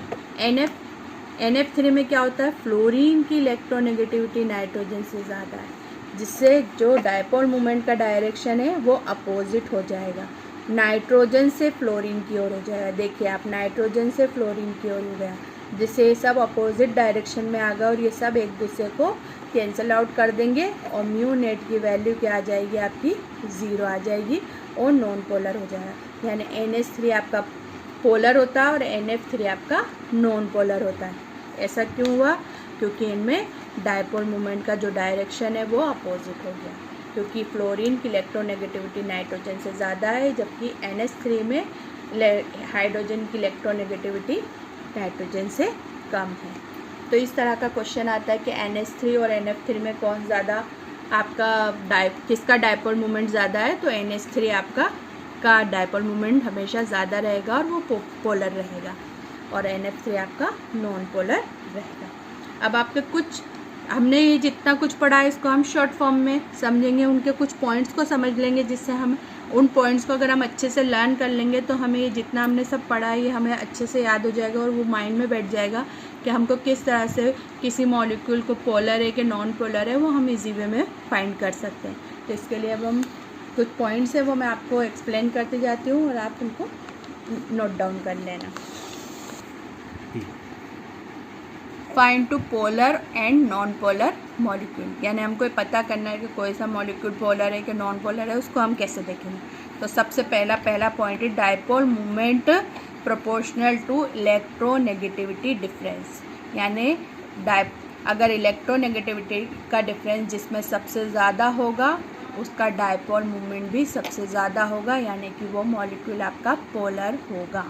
NF3 में क्या होता है? फ्लोरीन की इलेक्ट्रोनेगेटिविटी नाइट्रोजन से ज़्यादा है, जिससे जो डायपोल मोमेंट का डायरेक्शन है वो अपोजिट हो जाएगा, नाइट्रोजन से फ्लोरीन की ओर हो जाएगा। देखिए आप, नाइट्रोजन से फ्लोरीन की ओर हो गया, जिससे ये सब अपोजिट डायरेक्शन में आ गया और ये सब एक दूसरे को कैंसिल आउट कर देंगे, और म्यू नेट की वैल्यू क्या आ जाएगी? आपकी 0 आ जाएगी और नॉन पोलर हो जाएगा। यानी NH3 आपका पोलर होता है और NF3 आपका नॉन पोलर होता है। ऐसा क्यों हुआ? क्योंकि इनमें डायपोल मोमेंट का जो डायरेक्शन है वो अपोजिट हो गया, क्योंकि फ्लोरीन की इलेक्ट्रोनेगेटिविटी नाइट्रोजन से ज़्यादा है, जबकि NH3 में हाइड्रोजन की इलेक्ट्रोनेगेटिविटी नाइट्रोजन से कम है। तो इस तरह का क्वेश्चन आता है कि NH3 और NF3 में कौन ज़्यादा आपका किसका डायपोल मोमेंट ज़्यादा है, तो NH3 आपका डायपोल मोमेंट हमेशा ज़्यादा रहेगा और वो पोलर रहेगा, और NF3 आपका नॉन पोलर रहेगा। अब आपके कुछ हमने ये जितना कुछ पढ़ा है इसको हम शॉर्ट फॉर्म में समझेंगे, उनके कुछ पॉइंट्स को समझ लेंगे, जिससे हम उन पॉइंट्स को अगर हम अच्छे से लर्न कर लेंगे तो हमें ये जितना हमने सब पढ़ा है ये हमें अच्छे से याद हो जाएगा और वो माइंड में बैठ जाएगा कि हमको किस तरह से किसी मॉलिक्यूल को पोलर है कि नॉन पोलर है वो हम इजी वे में फाइंड कर सकते हैं। तो इसके लिए अब हम कुछ पॉइंट्स है वो मैं आपको एक्सप्लेन करती जाती हूँ और आप उनको नोट डाउन कर लेना। Find to polar and non polar molecule, यानी हमको पता करना है कि कोई सा मॉलिक्यूल पोलर है कि नॉन पोलर है, उसको हम कैसे देखेंगे। तो सबसे पहला पॉइंट है dipole moment proportional to electronegativity difference, यानी अगर इलेक्ट्रोनेगेटिविटी का डिफरेंस जिसमें सबसे ज़्यादा होगा उसका डायपोल मोमेंट भी सबसे ज़्यादा होगा, यानी कि वो मॉलिक्यूल आपका पोलर होगा।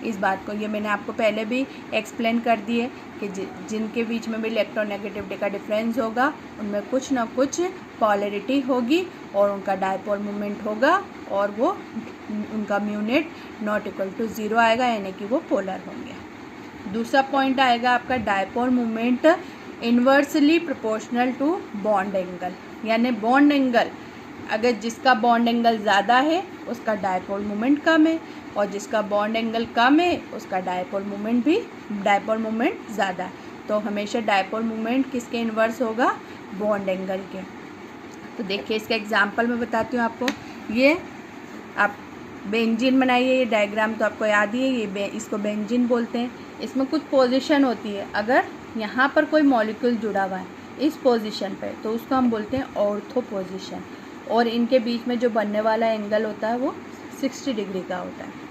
इस बात को ये मैंने आपको पहले भी एक्सप्लेन कर दिए कि जिनके बीच में भी इलेक्ट्रोनेगेटिविटी का डिफरेंस होगा उनमें कुछ ना कुछ पॉलरिटी होगी और उनका डायपोल मोमेंट होगा और वो उनका म्यूनेट नॉट इक्वल टू 0 आएगा, यानी कि वो पोलर होंगे। दूसरा पॉइंट आएगा आपका dipole moment inversely proportional to bond angle, यानी बॉन्ड एंगल अगर जिसका बॉन्ड एंगल ज़्यादा है उसका डायपोल मोमेंट कम है और जिसका बॉन्ड एंगल कम है उसका डायपोल मोमेंट ज़्यादा है। तो हमेशा डायपोल मोमेंट किसके इन्वर्स होगा, बॉन्ड एंगल के। तो देखिए इसका एग्जांपल मैं बताती हूँ आपको। ये आप बेंजीन बनाइए, ये डायग्राम तो आपको याद ही है, ये इसको बेंजीन बोलते हैं। इसमें कुछ पोजीशन होती है, अगर यहाँ पर कोई मॉलिक्यूल जुड़ा हुआ है इस पोजीशन पे तो उसको हम बोलते हैं ऑर्थो पोजीशन, और इनके बीच में जो बनने वाला एंगल होता है वो 60 डिग्री का होता है।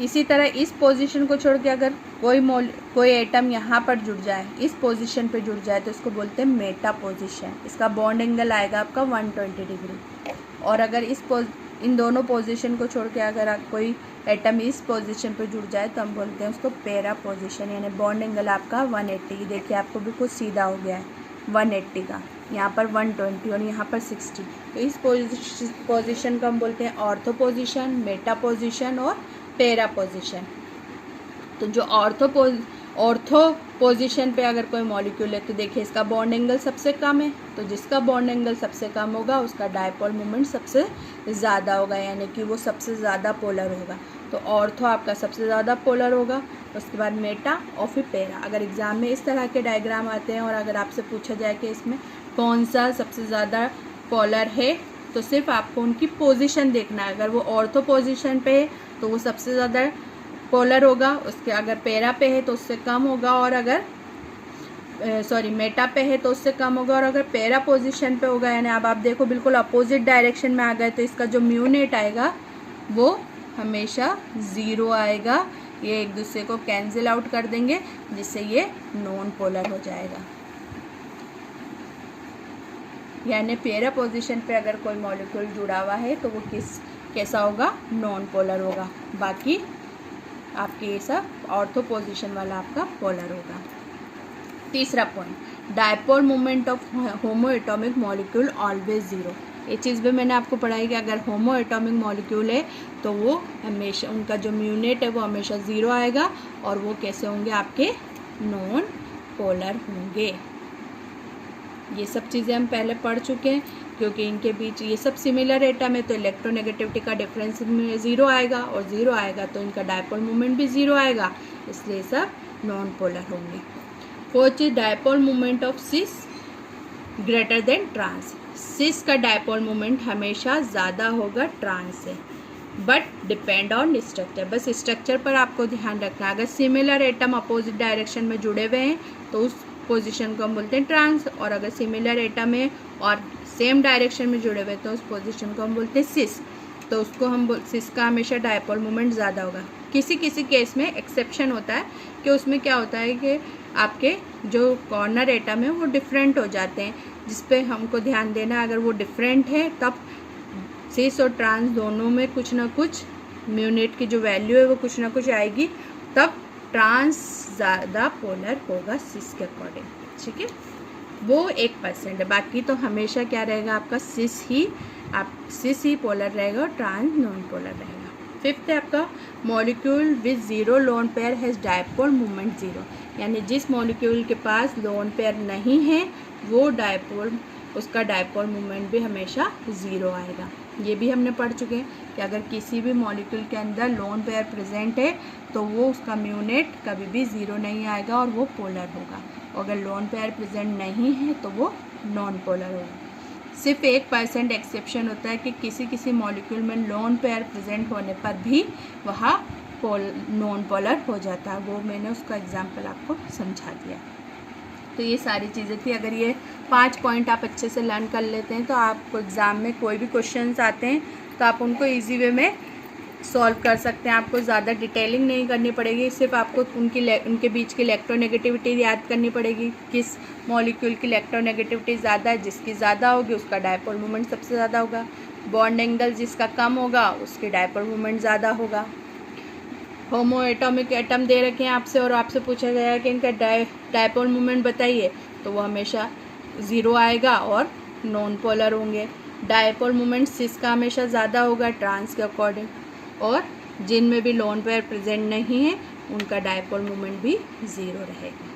इसी तरह इस पोजीशन को छोड़ के अगर कोई एटम यहाँ पर जुड़ जाए, इस पोजीशन पे जुड़ जाए तो इसको बोलते हैं मेटा पोजीशन। इसका बॉन्ड एंगल आएगा आपका 120 डिग्री। और अगर इन दोनों पोजीशन को छोड़ के अगर कोई एटम इस पोजीशन पे जुड़ जाए तो हम बोलते हैं उसको पेरा पोजीशन, यानी बॉन्ड एंगल आपका 180। देखिए आपको भी कुछ सीधा हो गया है 180 का, यहाँ पर 120 और यहाँ पर 60। तो इस पोजीशन को हम बोलते हैं ऑर्थो पोजीशन, मेटा पोजीशन और पेरा पोजीशन। तो जो ऑर्थो पोजीशन पे अगर कोई मॉलिक्यूल है तो देखिए इसका बॉन्ड एंगल सबसे कम है, तो जिसका बॉन्ड एंगल सबसे कम होगा उसका डायपोल मोमेंट सबसे ज़्यादा होगा, यानी कि वो सबसे ज़्यादा पोलर होगा। तो ऑर्थो आपका सबसे ज़्यादा पोलर होगा, उसके बाद मेटा और फिर पेरा। अगर एग्ज़ाम में इस तरह के डायग्राम आते हैं और अगर आपसे पूछा जाए कि इसमें कौन सा सबसे ज़्यादा पोलर है तो सिर्फ आपको उनकी पोजीशन देखना है। अगर वो ऑर्थो पोजीशन पे है तो वो सबसे ज़्यादा पोलर होगा, उसके अगर पेरा पे है तो उससे कम होगा, और अगर मेटा पे है तो उससे कम होगा, और अगर पेरा पोजीशन पे होगा यानी अब आप देखो बिल्कुल अपोजिट डायरेक्शन में आ गए तो इसका जो म्यूनेट आएगा वो हमेशा 0 आएगा। ये एक दूसरे को कैंसिल आउट कर देंगे जिससे ये नॉन पोलर हो जाएगा। यानी पेरा पोजीशन पे अगर कोई मॉलिक्यूल जुड़ा हुआ है तो वो कैसा होगा, नॉन पोलर होगा। बाकी आपके ये सब ऑर्थो पोजीशन वाला आपका पोलर होगा। तीसरा point dipole moment of homo atomic molecule always 0। ये चीज़ भी मैंने आपको पढ़ाई कि अगर होमो एटॉमिक मॉलिक्यूल है तो वो हमेशा उनका जो म्यूनेट है वो हमेशा 0 आएगा और वो कैसे होंगे, आपके नॉन पोलर होंगे। ये सब चीज़ें हम पहले पढ़ चुके हैं क्योंकि इनके बीच ये सब सिमिलर एटम है तो इलेक्ट्रोनेगेटिविटी का डिफरेंस में 0 आएगा और 0 आएगा तो इनका डायपोल मोमेंट भी 0 आएगा, इसलिए सब नॉन पोलर होंगे। Fourth is dipole moment of cis greater than trans. Cis का डायपोल मोमेंट हमेशा ज़्यादा होगा ट्रांस से, बट डिपेंड ऑन स्ट्रक्चर। बस स्ट्रक्चर पर आपको ध्यान रखना। अगर सिमिलर एटम अपोजिट डायरेक्शन में जुड़े हुए हैं तो उस पोजीशन को हम बोलते हैं ट्रांस, और अगर सिमिलर एटम है और सेम डायरेक्शन में जुड़े हुए तो उस पोजीशन को हम बोलते हैं सिस। तो उसको हम सिस का हमेशा डायपोल मोमेंट ज़्यादा होगा। किसी किसी केस में एक्सेप्शन होता है कि उसमें क्या होता है कि आपके जो कॉर्नर एटम है वो डिफरेंट हो जाते हैं, जिस पे हमको ध्यान देना। अगर वो डिफरेंट है तब सिस और ट्रांस दोनों में कुछ ना कुछ म्यूनेट की जो वैल्यू है वो कुछ ना कुछ आएगी, तब ट्रांस ज़्यादा पोलर होगा सिस के अकॉर्डिंग। ठीक है, वो 1% है, बाकी तो हमेशा क्या रहेगा आपका सिस ही पोलर रहेगा और ट्रांस नॉन पोलर रहेगा। फिफ्थ है आपका molecule with zero lone pair has dipole moment zero, यानी जिस मॉलिक्यूल के पास लोन पेयर नहीं है वो उसका डायपोल मोमेंट भी हमेशा ज़ीरो आएगा। ये भी हमने पढ़ चुके हैं कि अगर किसी भी मॉलिक्यूल के अंदर लोन पेयर प्रेजेंट है तो वो उसका म्यूनेट कभी भी ज़ीरो नहीं आएगा और वो पोलर होगा, और अगर लोन पेयर प्रेजेंट नहीं है तो वो नॉन पोलर होगा। सिर्फ 1% एक्सेप्शन होता है कि किसी मॉलिक्यूल में लोन पेयर प्रेजेंट होने पर भी वह नॉन पोलर हो जाता है, वो मैंने उसका एग्जाम्पल आपको समझा दिया। तो ये सारी चीज़ें थी। अगर ये 5 पॉइंट आप अच्छे से लर्न कर लेते हैं तो आपको एग्ज़ाम में कोई भी क्वेश्चंस आते हैं तो आप उनको इजी वे में सॉल्व कर सकते हैं। आपको ज़्यादा डिटेलिंग नहीं करनी पड़ेगी, सिर्फ आपको उनके बीच की इलेक्ट्रोनेगेटिविटी याद करनी पड़ेगी। किस मॉलिक्यूल की इलेक्ट्रोनेगेटिविटी ज़्यादा है, जिसकी ज़्यादा होगी उसका डायपोल मोमेंट सबसे ज़्यादा होगा। बॉन्ड एंगल जिसका कम होगा उसकी डायपोल मोमेंट ज़्यादा होगा। होमो एटॉमिक एटम दे रखे हैं आपसे और आपसे पूछा गया है कि इनका डायपोल मोमेंट बताइए, तो वो हमेशा ज़ीरो आएगा और नॉन पोलर होंगे। डायपोल मोमेंट सिस का हमेशा ज़्यादा होगा ट्रांस के अकॉर्डिंग, और जिनमें भी लोन पेयर प्रेजेंट नहीं है उनका डायपोल मोमेंट भी ज़ीरो रहेगा।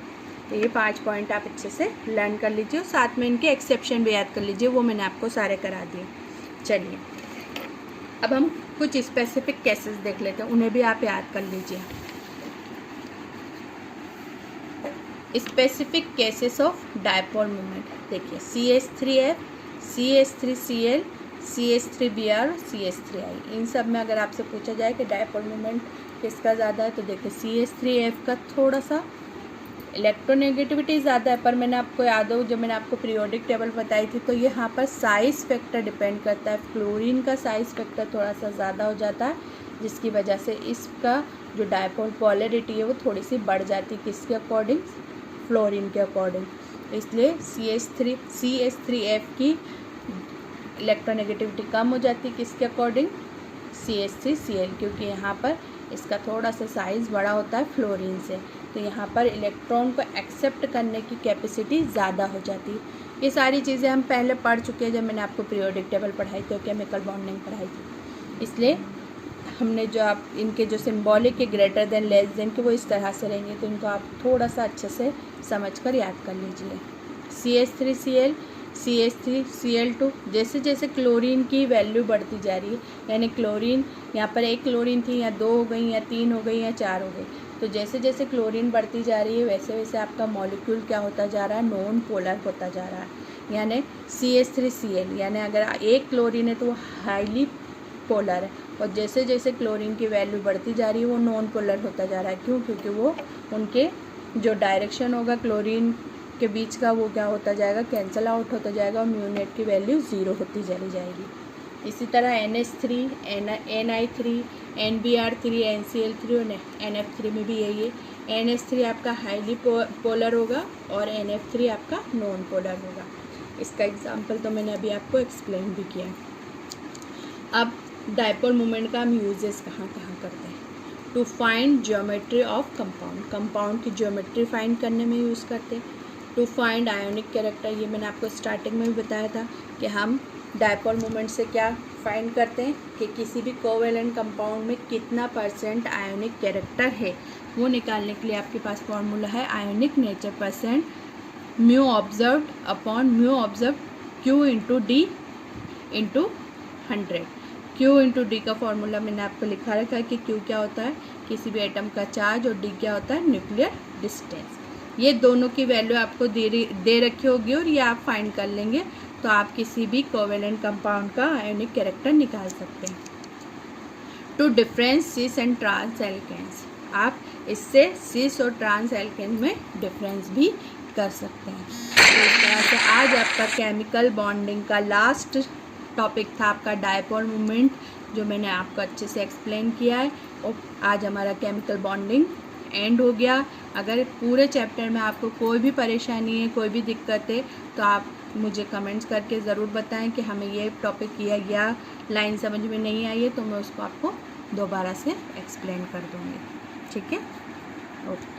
तो ये 5 पॉइंट आप अच्छे से लर्न कर लीजिए और साथ में इनके एक्सेप्शन भी याद कर लीजिए, वो मैंने आपको सारे करा दिए। चलिए अब हम कुछ स्पेसिफिक केसेस देख लेते हैं, उन्हें भी आप याद कर लीजिए। Specific cases of dipole moment देखिए, CH3F, CH3Cl, CH3Br, CH3I, इन सब में अगर आपसे पूछा जाए कि डायपोल मोमेंट किसका ज़्यादा है तो देखिए CH3F का थोड़ा सा इलेक्ट्रोनेगेटिविटी ज़्यादा है, पर मैंने आपको याद हो जब मैंने आपको पीरियोडिक टेबल बताई थी तो यहाँ पर साइज़ फैक्टर डिपेंड करता है। क्लोरीन का साइज़ फैक्टर थोड़ा सा ज़्यादा हो जाता है, जिसकी वजह से इसका जो डायपोल पोलरिटी है वो थोड़ी सी बढ़ जाती है, किसके अकॉर्डिंग, फ्लोरीन के अकॉर्डिंग। इसलिए CH3F की इलेक्ट्रोनेगेटिविटी कम हो जाती है, किसके अकॉर्डिंग, CH3Cl, क्योंकि यहाँ पर इसका थोड़ा सा साइज़ बड़ा होता है फ्लोरीन से, तो यहाँ पर इलेक्ट्रॉन को एक्सेप्ट करने की कैपेसिटी ज़्यादा हो जाती है। ये सारी चीज़ें हम पहले पढ़ चुके हैं जब मैंने आपको पीरियोडिक टेबल पढ़ाई थी और केमिकल बॉन्डिंग पढ़ाई थी। इसलिए हमने जो आप इनके जो सिंबॉलिक के ग्रेटर देन लेस देन के वो इस तरह से रहेंगे, तो इनको आप थोड़ा सा अच्छे से समझ कर याद कर लीजिए। CH3Cl, CH3Cl2, जैसे जैसे क्लोरीन की वैल्यू बढ़ती जा रही है, यानी क्लोरीन यहाँ पर 1 क्लोरीन थी, या 2 हो गई, या 3 हो गई, या 4 हो गई, तो जैसे जैसे क्लोरीन बढ़ती जा रही है वैसे वैसे आपका मॉलिक्यूल क्या होता जा रहा है, नॉन पोलर होता जा रहा है। यानी CH3Cl, यानी अगर 1 क्लोरीन है तो वो हाईली पोलर है, और जैसे जैसे क्लोरीन की वैल्यू बढ़ती जा रही है वो नॉन पोलर होता जा रहा है। क्यों? क्योंकि वो उनके जो डायरेक्शन होगा क्लोरीन के बीच का वो क्या होता जाएगा, कैंसल आउट होता जाएगा और म्यूनेट की वैल्यू ज़ीरो होती चली जाएगी। इसी तरह NH3, Ni3, NBr3, NCl3 और NF3 में भी यही है। NH3 आपका हाईली पोलर होगा और NF3 आपका नॉन पोलर होगा। इसका एग्जांपल तो मैंने अभी आपको एक्सप्लेन भी किया। अब डायपोल मोमेंट का हम यूजेस कहाँ कहाँ करते हैं, to find geometry of compound, compound की ज्योमेट्री फाइंड करने में यूज़ करते हैं। टू फाइंड आयोनिक कैरेक्टर, ये मैंने आपको स्टार्टिंग में भी बताया था कि हम डायपोल मोमेंट से क्या फाइंड करते हैं कि किसी भी कोवेलेंट कंपाउंड में कितना % आयोनिक कैरेक्टर है, वो निकालने के लिए आपके पास फॉर्मूला है ionic nature percent mu observed upon mu observe Q into D into 100। Q into D का फॉर्मूला मैंने आपको लिखा रखा है कि Q क्या होता है, किसी भी एटम का चार्ज, और D क्या होता है, न्यूक्लियर डिस्टेंस। ये दोनों की वैल्यू आपको दे रखी होगी और ये आप फाइंड कर लेंगे तो आप किसी भी कोवेलेंट कंपाउंड का आयोनिक कैरेक्टर निकाल सकते हैं। To difference cis and trans alkenes, आप इससे सिस और ट्रांस एल्केन में डिफरेंस भी कर सकते हैं। तो इस तरह से आज आपका केमिकल बॉन्डिंग का लास्ट टॉपिक था आपका डायपोल मोमेंट, जो मैंने आपको अच्छे से एक्सप्लेन किया है, और आज हमारा केमिकल बॉन्डिंग एंड हो गया। अगर पूरे चैप्टर में आपको कोई भी परेशानी है, कोई भी दिक्कत है, तो आप मुझे कमेंट्स करके ज़रूर बताएं कि हमें ये टॉपिक या लाइन समझ में नहीं आई है, तो मैं उसको आपको दोबारा से एक्सप्लेन कर दूँगी। ठीक है, ओके।